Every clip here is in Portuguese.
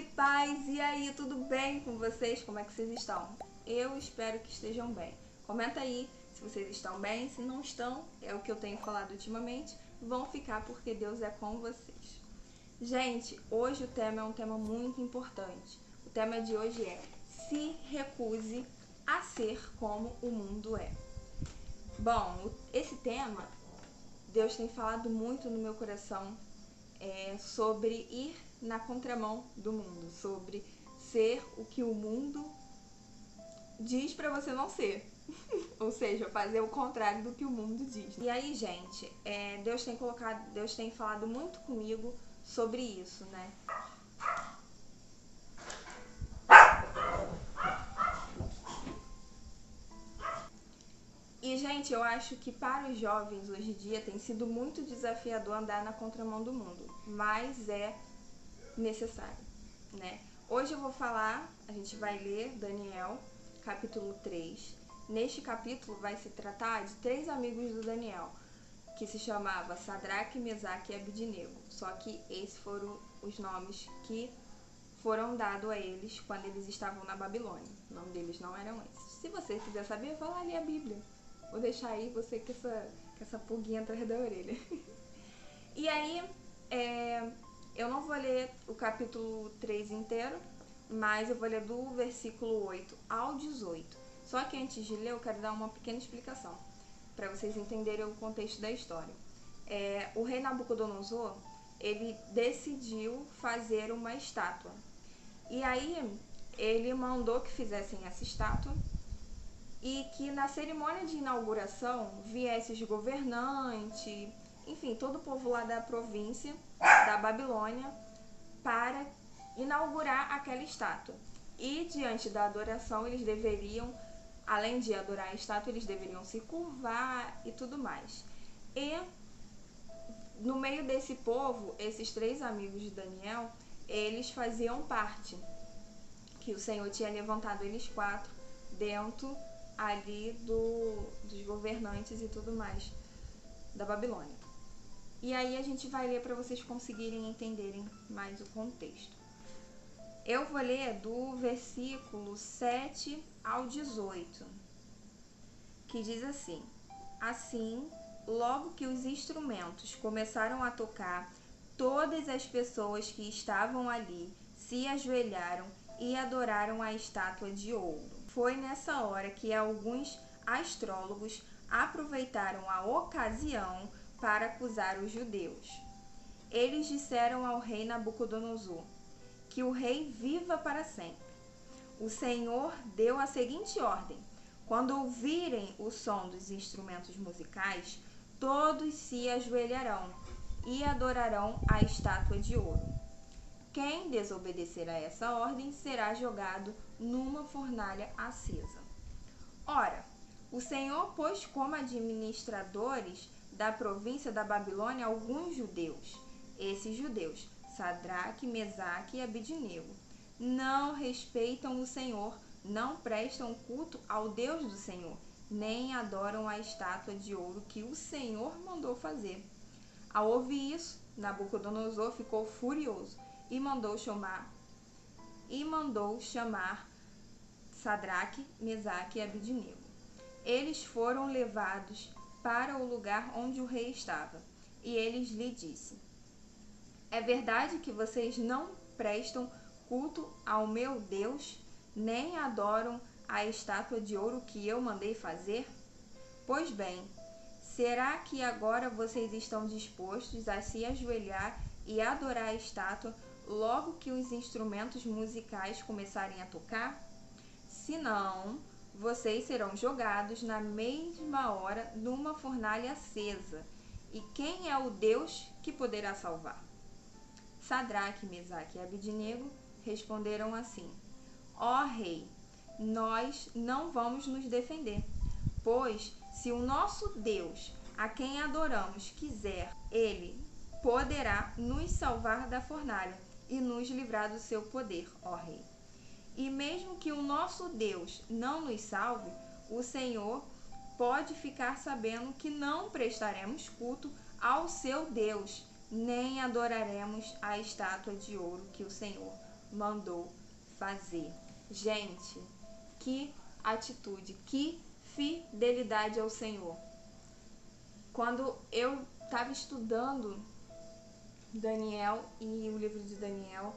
e paz! E aí, tudo bem com vocês? Como é que vocês estão? Eu espero que estejam bem. Comenta aí se vocês estão bem, se não estão, é o que eu tenho falado ultimamente, vão ficar porque Deus é com vocês. Gente, hoje o tema é um tema muito importante. O tema de hoje é: se recuse a ser como o mundo é. Bom, esse tema, Deus tem falado muito no meu coração sobre ir na contramão do mundo, sobre ser o que o mundo diz pra você não ser. Ou seja, fazer o contrário do que o mundo diz. E aí, gente, Deus tem falado muito comigo sobre isso, né? E, gente, eu acho que para os jovens hoje em dia tem sido muito desafiador andar na contramão do mundo, mas é necessário, né? Hoje eu vou falar, a gente vai ler Daniel, capítulo 3. Neste capítulo vai se tratar de 3 amigos do Daniel, que se chamava Sadraque, Mesaque e Abidnego. Só que esses foram os nomes que foram dados a eles quando eles estavam na Babilônia. O nome deles não eram esses. Se você quiser saber, vai lá ler a Bíblia. Vou deixar aí você com essa pulguinha atrás da orelha. E aí, eu não vou ler o capítulo 3 inteiro, mas eu vou ler do versículo 8 ao 18. Só que antes de ler, eu quero dar uma pequena explicação, para vocês entenderem o contexto da história. O rei Nabucodonosor, ele decidiu fazer uma estátua. E aí, ele mandou que fizessem essa estátua e que na cerimônia de inauguração viesse os governantes, enfim, todo o povo lá da província da Babilônia para inaugurar aquela estátua. E diante da adoração, eles deveriam, além de adorar a estátua, eles deveriam se curvar e tudo mais. E no meio desse povo, esses 3 amigos de Daniel, eles faziam parte, que o Senhor tinha levantado eles 4 dentro ali dos governantes e tudo mais da Babilônia. E aí a gente vai ler para vocês conseguirem entenderem mais o contexto. Eu vou ler do versículo 7 ao 18, que diz assim: Assim, logo que os instrumentos começaram a tocar, todas as pessoas que estavam ali se ajoelharam e adoraram a estátua de ouro. Foi nessa hora que alguns astrólogos aproveitaram a ocasião para acusar os judeus. Eles disseram ao rei Nabucodonosor: que o rei viva para sempre. O Senhor deu a seguinte ordem: quando ouvirem o som dos instrumentos musicais, todos se ajoelharão e adorarão a estátua de ouro. Quem desobedecer a essa ordem será jogado numa fornalha acesa. Ora, o Senhor pôs como administradores da província da Babilônia alguns judeus. Esses judeus, Sadraque, Mesaque e Abidnego, não respeitam o Senhor, não prestam culto ao Deus do Senhor, nem adoram a estátua de ouro que o Senhor mandou fazer. Ao ouvir isso, Nabucodonosor ficou furioso e mandou chamar Sadraque, Mesaque e Abidnego. Eles foram levados para o lugar onde o rei estava, e eles lhe disse: é verdade que vocês não prestam culto ao meu Deus, nem adoram a estátua de ouro que eu mandei fazer? Pois bem, será que agora vocês estão dispostos a se ajoelhar e adorar a estátua logo que os instrumentos musicais começarem a tocar? Se não, vocês serão jogados na mesma hora numa fornalha acesa. E quem é o Deus que poderá salvar? Sadraque, Mesaque e Abidnego responderam assim: ó rei, nós não vamos nos defender, pois se o nosso Deus, a quem adoramos, quiser, ele poderá nos salvar da fornalha e nos livrar do seu poder, ó rei. E mesmo que o nosso Deus não nos salve, o Senhor pode ficar sabendo que não prestaremos culto ao seu Deus, nem adoraremos a estátua de ouro que o Senhor mandou fazer. Gente, que atitude, que fidelidade ao Senhor. Quando eu estava estudando Daniel e o livro de Daniel,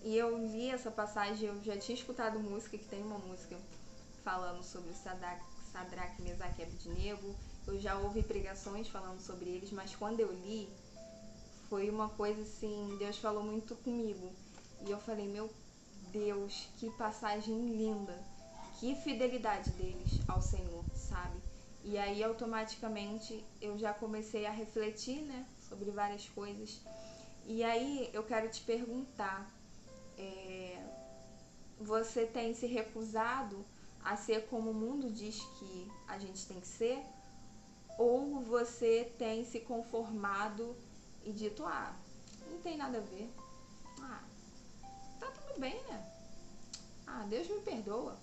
e eu li essa passagem, eu já tinha escutado música, que tem uma música falando sobre Sadraque, Mesaque e Abednego, eu já ouvi pregações falando sobre eles, mas quando eu li, foi uma coisa assim, Deus falou muito comigo, e eu falei, meu Deus, que passagem linda, que fidelidade deles ao Senhor, sabe? E aí automaticamente eu já comecei a refletir, né, sobre várias coisas. E aí eu quero te perguntar, você tem se recusado a ser como o mundo diz que a gente tem que ser? Ou você tem se conformado e dito, não tem nada a ver, tá tudo bem, né? Deus me perdoa.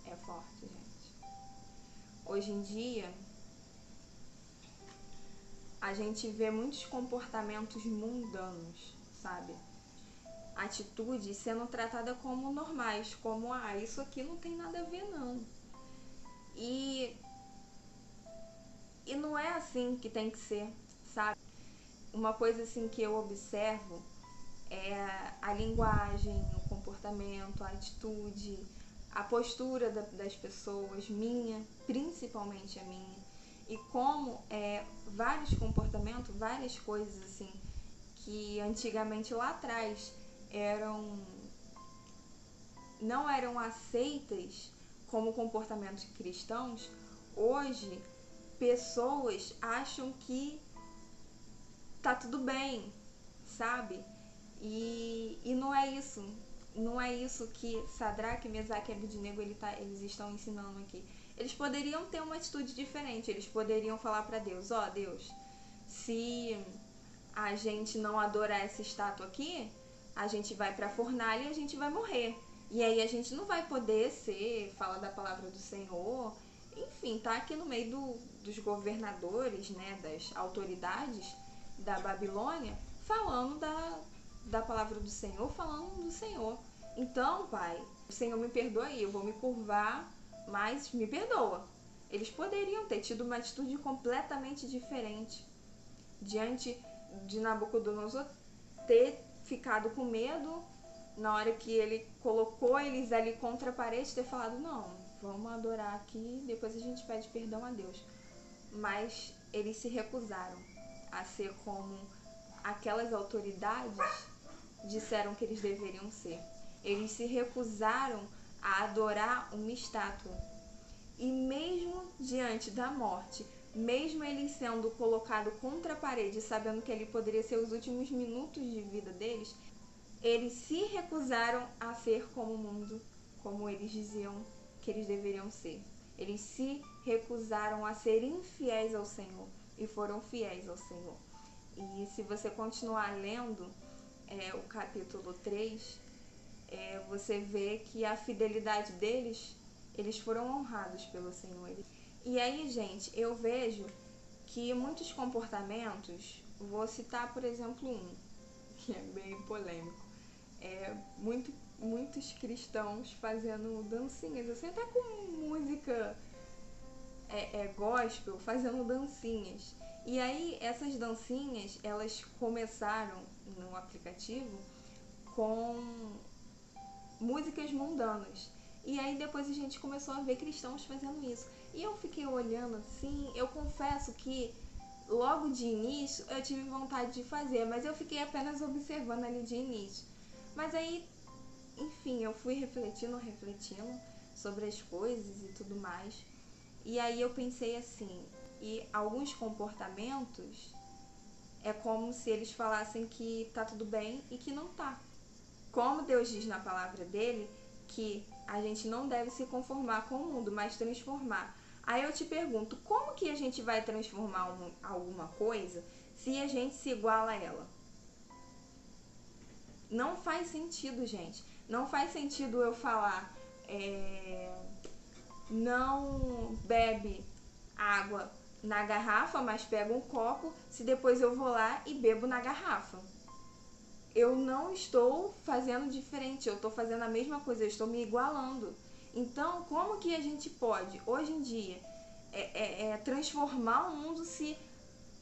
É forte, gente. Hoje em dia, a gente vê muitos comportamentos mundanos, sabe? Atitudes sendo tratadas como normais, como, isso aqui não tem nada a ver, não. E não é assim que tem que ser, sabe? Uma coisa assim que eu observo é a linguagem, o comportamento, a atitude, a postura das pessoas, minha, principalmente a minha, e como vários comportamentos, várias coisas assim, que antigamente lá atrás não eram aceitas como comportamentos cristãos, hoje pessoas acham que tá tudo bem, sabe? E não é isso. Não é isso que Sadraque, Mesaque e Abednego eles estão ensinando aqui. Eles poderiam ter uma atitude diferente. Eles poderiam falar para Deus, Deus, se a gente não adorar essa estátua aqui, a gente vai pra fornalha e a gente vai morrer. E aí a gente não vai poder falar da palavra do Senhor. Enfim, tá aqui no meio dos governadores, né, das autoridades da Babilônia, falando da palavra do Senhor, falando do Senhor. Então, Pai, o Senhor me perdoa aí, eu vou me curvar, mas me perdoa. Eles poderiam ter tido uma atitude completamente diferente diante de Nabucodonosor ter ficado com medo na hora que ele colocou eles ali contra a parede, ter falado, não, vamos adorar aqui, depois a gente pede perdão a Deus. Mas eles se recusaram a ser como aquelas autoridades disseram que eles deveriam ser. Eles se recusaram a adorar uma estátua. E mesmo diante da morte, mesmo eles sendo colocados contra a parede, sabendo que ali poderia ser os últimos minutos de vida deles, eles se recusaram a ser como o mundo, como eles diziam que eles deveriam ser. Eles se recusaram a ser infiéis ao Senhor e foram fiéis ao Senhor. E se você continuar lendo o capítulo 3, você vê que a fidelidade deles, eles foram honrados pelo Senhor. E aí, gente, eu vejo que muitos comportamentos, vou citar, por exemplo, um, que é bem polêmico, muitos cristãos fazendo dancinhas, assim, até com música gospel, fazendo dancinhas. E aí, essas dancinhas, elas começaram no aplicativo com músicas mundanas. E aí depois a gente começou a ver cristãos fazendo isso. E eu fiquei olhando assim, eu confesso que logo de início eu tive vontade de fazer, mas eu fiquei apenas observando ali de início. Mas aí, enfim, eu fui refletindo sobre as coisas e tudo mais. E aí eu pensei assim, e alguns comportamentos é como se eles falassem que tá tudo bem e que não tá. Como Deus diz na palavra dele, que a gente não deve se conformar com o mundo, mas transformar. Aí eu te pergunto, como que a gente vai transformar alguma coisa se a gente se iguala a ela? Não faz sentido, gente. Não faz sentido eu falar, não bebe água na garrafa, mas pega um copo, se depois eu vou lá e bebo na garrafa. eu não estou fazendo diferente, eu estou fazendo a mesma coisa, eu estou me igualando. Então, como que a gente pode, hoje em dia, transformar o mundo se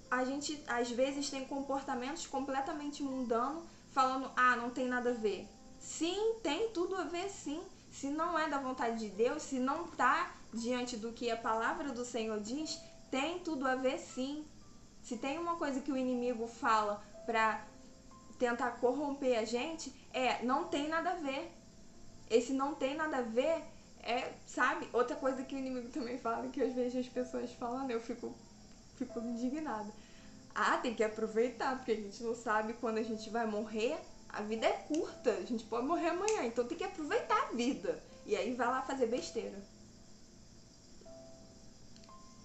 a gente, às vezes, tem comportamentos completamente mundanos, falando, não tem nada a ver. Sim, tem tudo a ver, sim. Se não é da vontade de Deus, se não está diante do que a palavra do Senhor diz, tem tudo a ver, sim. Se tem uma coisa que o inimigo fala para tentar corromper a gente, não tem nada a ver. Esse não tem nada a ver sabe? Outra coisa que o inimigo também fala, que às vezes as pessoas falam, eu fico indignada. Tem que aproveitar, porque a gente não sabe quando a gente vai morrer. A vida é curta, a gente pode morrer amanhã, então tem que aproveitar a vida. E aí vai lá fazer besteira.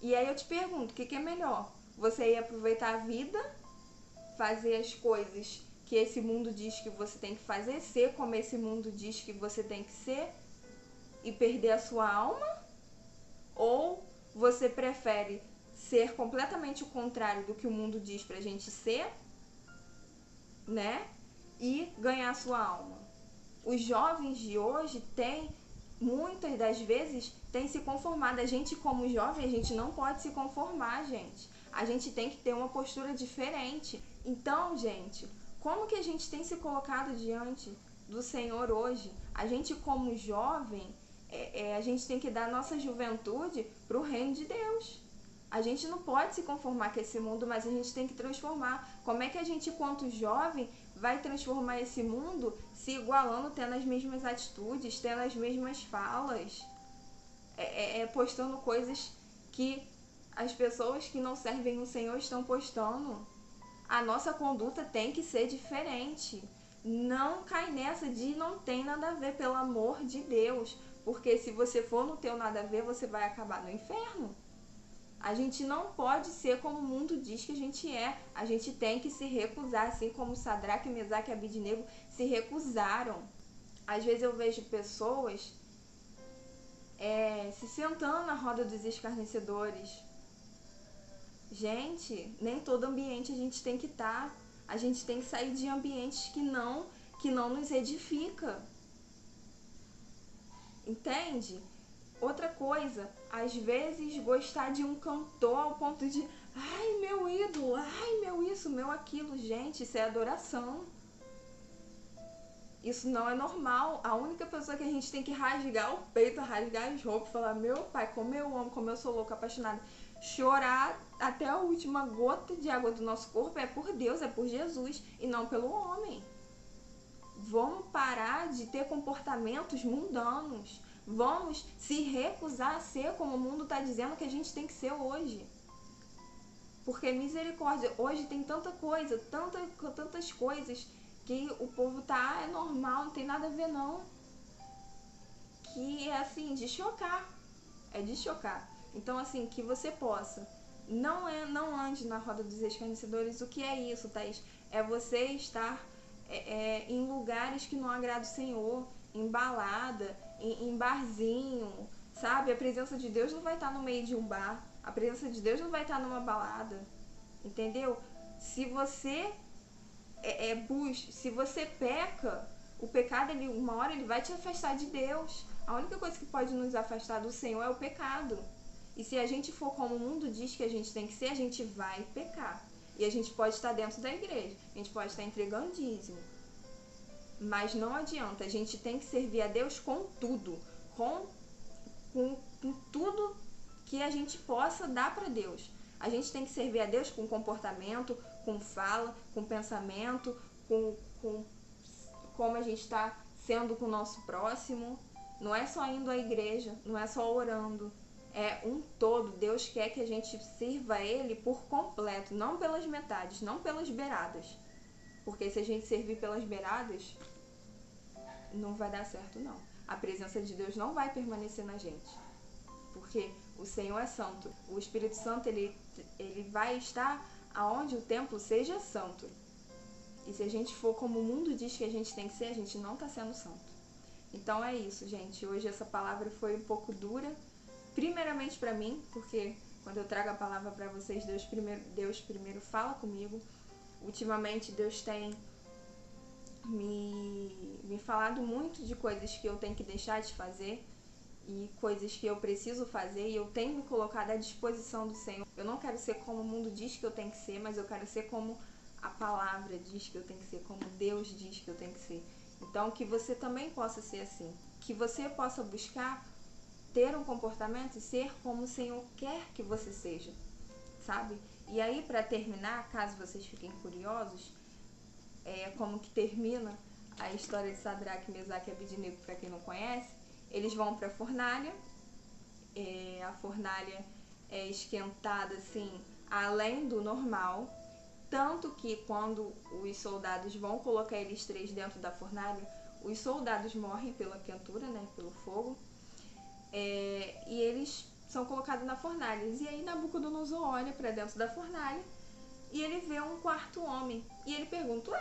E aí eu te pergunto, o que é melhor? Você ir aproveitar a vida, fazer as coisas que esse mundo diz que você tem que fazer, ser como esse mundo diz que você tem que ser, e perder a sua alma? Ou você prefere ser completamente o contrário do que o mundo diz pra gente ser, né? E ganhar a sua alma. Os jovens de hoje têm, muitas das vezes, têm se conformado. A gente, como jovem, a gente não pode se conformar, gente. A gente tem que ter uma postura diferente. Então, gente, como que a gente tem se colocado diante do Senhor hoje? A gente, como jovem, a gente tem que dar nossa juventude para o reino de Deus. A gente não pode se conformar com esse mundo, mas a gente tem que transformar. Como é que a gente, quanto jovem, vai transformar esse mundo se igualando, tendo as mesmas atitudes, tendo as mesmas falas, postando coisas que as pessoas que não servem o Senhor estão postando? A nossa conduta tem que ser diferente. Não cai nessa de não tem nada a ver, pelo amor de Deus. Porque se você for no teu nada a ver, você vai acabar no inferno. A gente não pode ser como o mundo diz que a gente é. A gente tem que se recusar, assim como Sadraque, Mesaque e Abidnego se recusaram. Às vezes eu vejo pessoas se sentando na roda dos escarnecedores. Gente, nem todo ambiente a gente tem que estar. A gente tem que sair de ambientes que não nos edifica. Entende? Outra coisa, às vezes gostar de um cantor ao ponto de meu ídolo, meu isso, meu aquilo. Gente, isso é adoração. Isso não é normal. A única pessoa que a gente tem que rasgar o peito, rasgar as roupas, falar, meu pai, como eu amo, como eu sou louca, apaixonada, chorar até a última gota de água do nosso corpo, é por Deus, é por Jesus e não pelo homem. Vamos parar de ter comportamentos mundanos. Vamos se recusar a ser como o mundo está dizendo que a gente tem que ser hoje. Porque misericórdia, hoje tem tanta coisa, tantas coisas que o povo tá, é normal, não tem nada a ver não. Que é assim, de chocar. É de chocar. Então assim, que você possa. Não ande na roda dos escarnecedores. O que é isso, Thaís? É você estar em lugares que não agradam o Senhor, em balada, em barzinho, sabe? A presença de Deus não vai estar no meio de um bar, a presença de Deus não vai estar numa balada, entendeu? Se você se você peca, o pecado, uma hora ele vai te afastar de Deus. A única coisa que pode nos afastar do Senhor é o pecado. E se a gente for como o mundo diz que a gente tem que ser, a gente vai pecar. E a gente pode estar dentro da igreja, a gente pode estar entregando dízimo. Mas não adianta, a gente tem que servir a Deus com tudo. Com tudo que a gente possa dar para Deus. A gente tem que servir a Deus com comportamento, com fala, com pensamento, com como a gente está sendo com o nosso próximo. Não é só indo à igreja, não é só orando. É um todo. Deus quer que a gente sirva a Ele por completo, não pelas metades, não pelas beiradas. Porque se a gente servir pelas beiradas, não vai dar certo não. A presença de Deus não vai permanecer na gente. Porque o Senhor é santo. O Espírito Santo, ele vai estar aonde o templo seja santo. E se a gente for como o mundo diz que a gente tem que ser, a gente não está sendo santo. Então é isso, gente. Hoje essa palavra foi um pouco dura. Primeiramente para mim, porque quando eu trago a palavra para vocês, Deus primeiro fala comigo. Ultimamente Deus tem me falado muito de coisas que eu tenho que deixar de fazer e coisas que eu preciso fazer, e eu tenho me colocado à disposição do Senhor. Eu não quero ser como o mundo diz que eu tenho que ser, mas eu quero ser como a palavra diz que eu tenho que ser, como Deus diz que eu tenho que ser. Então, que você também possa ser assim, que você possa buscar ter um comportamento e ser como o Senhor quer que você seja, sabe? E aí, para terminar, caso vocês fiquem curiosos, como que termina a história de Sadraque, Mesaque e Abednego, para quem não conhece. Eles vão para a fornalha, a fornalha é esquentada assim, além do normal, tanto que quando os soldados vão colocar eles três dentro da fornalha, os soldados morrem pela quentura, né, pelo fogo, e eles são colocados na fornalha. E aí Nabucodonosor olha para dentro da fornalha e ele vê um quarto homem. E ele pergunta,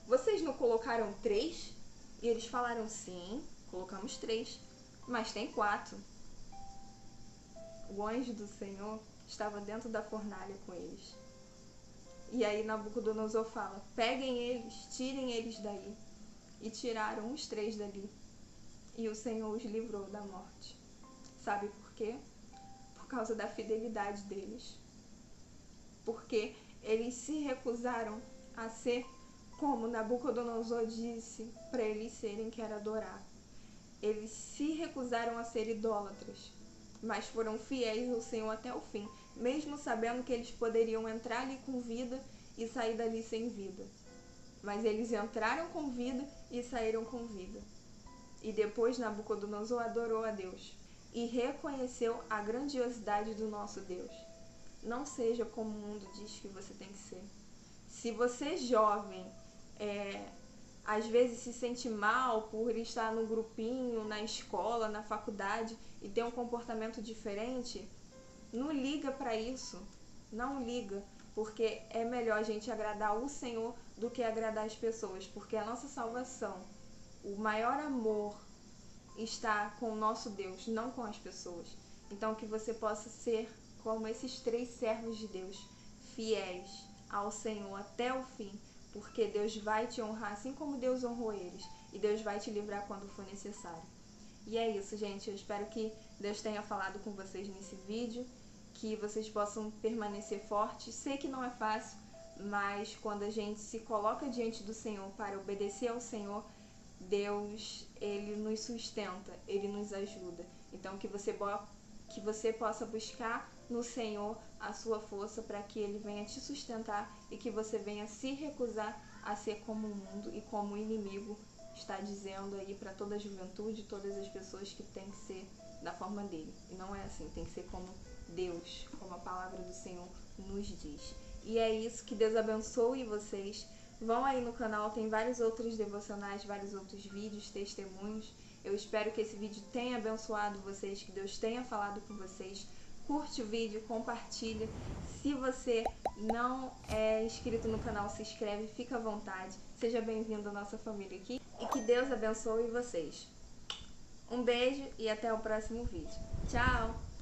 vocês não colocaram três? E eles falaram, sim, colocamos três, mas tem quatro. O anjo do Senhor estava dentro da fornalha com eles. E aí Nabucodonosor fala, peguem eles, tirem eles daí. E tiraram os três dali. E o Senhor os livrou da morte. Sabe por quê? Por causa da fidelidade deles. Porque eles se recusaram a ser como Nabucodonosor disse para eles serem, que era adorar. Eles se recusaram a ser idólatras, mas foram fiéis ao Senhor até o fim, mesmo sabendo que eles poderiam entrar ali com vida e sair dali sem vida. Mas eles entraram com vida e saíram com vida. E depois Nabucodonosor adorou a Deus e reconheceu a grandiosidade do nosso Deus. Não seja como o mundo diz que você tem que ser. Se você, jovem, às vezes se sente mal por estar no grupinho, na escola, na faculdade e ter um comportamento diferente, não liga para isso. Não liga, porque é melhor a gente agradar o Senhor do que agradar as pessoas, porque a nossa salvação, o maior amor está com o nosso Deus, não com as pessoas. Então que você possa ser como esses três servos de Deus, fiéis ao Senhor até o fim, porque Deus vai te honrar assim como Deus honrou eles, e Deus vai te livrar quando for necessário. E é isso, gente, eu espero que Deus tenha falado com vocês nesse vídeo, que vocês possam permanecer fortes. Sei que não é fácil, mas quando a gente se coloca diante do Senhor para obedecer ao Senhor, Deus, Ele nos sustenta, Ele nos ajuda. Então que você possa buscar no Senhor a sua força para que Ele venha te sustentar e que você venha se recusar a ser como o mundo e como o inimigo está dizendo aí para toda a juventude, todas as pessoas, que tem que ser da forma dele. E não é assim, tem que ser como Deus, como a palavra do Senhor nos diz. E é isso, que Deus abençoe vocês. Vão aí no canal, tem vários outros devocionais, vários outros vídeos, testemunhos. Eu espero que esse vídeo tenha abençoado vocês, que Deus tenha falado com vocês. Curte o vídeo, compartilha. Se você não é inscrito no canal, se inscreve, fica à vontade. Seja bem-vindo à nossa família aqui. E que Deus abençoe vocês. Um beijo e até o próximo vídeo. Tchau!